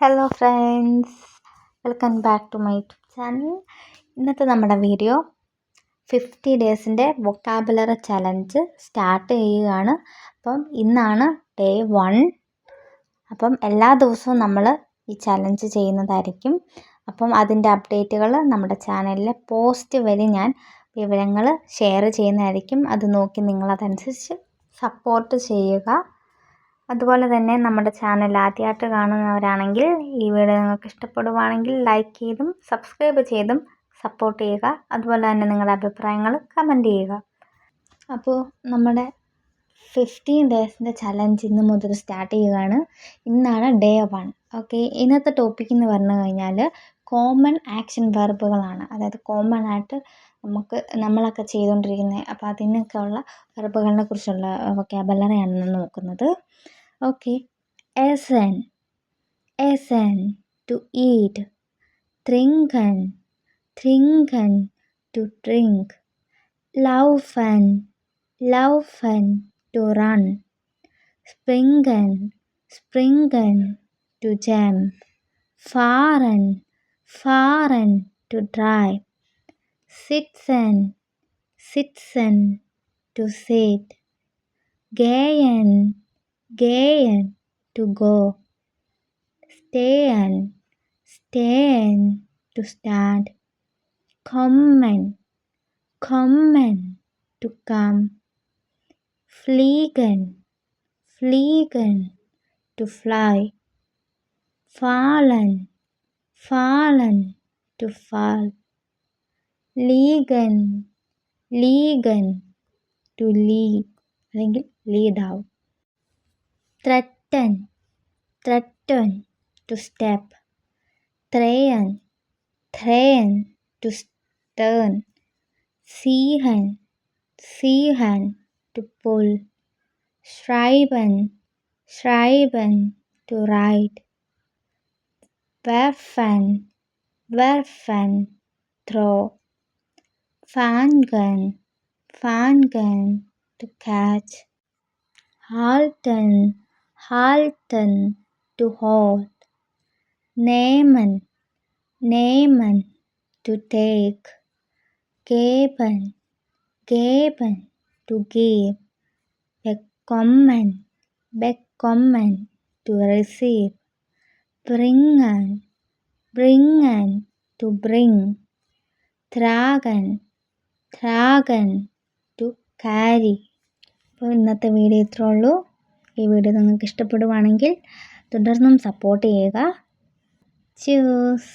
Hello friends, welcome back to my YouTube channel. ഇന്നത്തെ നമ്മുടെ video 50 ഡേയ്സിൻ്റെ വൊക്കാബുലറി ചലഞ്ച് സ്റ്റാർട്ട് ചെയ്യുകയാണ്. അപ്പം ഇന്നാണ് ഡേ 1. അപ്പം എല്ലാ ദിവസവും നമ്മൾ ഈ ചലഞ്ച് ചെയ്യുന്നതായിരിക്കും. അപ്പം അതിൻ്റെ അപ്ഡേറ്റുകൾ നമ്മുടെ ചാനലിലെ പോസ്റ്റ് വഴി ഞാൻ വിവരങ്ങൾ ഷെയർ ചെയ്യുന്നതായിരിക്കും. അത് നോക്കി നിങ്ങളതനുസരിച്ച് സപ്പോർട്ട് ചെയ്യുക. അതുപോലെ തന്നെ നമ്മുടെ ചാനൽ ആദ്യമായിട്ട് കാണുന്നവരാണെങ്കിൽ ഈ വീഡിയോ നിങ്ങൾക്ക് ഇഷ്ടപ്പെടുവാണെങ്കിൽ ലൈക്ക് ചെയ്തും സബ്സ്ക്രൈബ് ചെയ്തും സപ്പോർട്ട് ചെയ്യുക. അതുപോലെ തന്നെ നിങ്ങളുടെ അഭിപ്രായങ്ങൾ കമൻറ്റ് ചെയ്യുക. അപ്പോൾ നമ്മുടെ 15 ഡേയ്സിൻ്റെ ചലഞ്ച് ഇന്ന് മുതൽ സ്റ്റാർട്ട് ചെയ്യുകയാണ്. ഇന്നാണ് ഡേ 1. ഓക്കെ, ഇന്നത്തെ ടോപ്പിക് എന്ന് പറഞ്ഞു കഴിഞ്ഞാൽ കോമൺ ആക്ഷൻ വെർബുകളാണ്. അതായത് കോമൺ ആയിട്ട് നമ്മളൊക്കെ ചെയ്തുകൊണ്ടിരിക്കുന്നത്. അപ്പോൾ അതിനൊക്കെ ഉള്ള വെർബുകളെ കുറിച്ചുള്ള വൊക്കാബുലറിയാണ് ഇന്ന് നോക്കുന്നത്. Okay, essen, to eat, trinken, to drink, laufen, to run, springen, to jump, fahren, to drive, sitzen, to sit, gehen, to go, stehen, to stand, kommen, to come, fliegen, to fly, fallen, to fall, liegen, to lead അല്ലെങ്കിൽ lead out, threaten, to step, drehen, to turn, ziehen, to pull, schreiben, to write, werfen, throw, fangen, to catch, halten, to hold, nehmen, to take, geben, to give, bekommen, to receive, bringen, to bring, tragen, to carry. അപ്പോൾ ഇന്നത്തെ video ഇത്രേ ഉള്ളൂ. ഈ video നിങ്ങൾക്ക് ഇഷ്ടപ്പെടുവാണെങ്കിൽ തുടർന്നും support ചെയ്യുക. Cheers.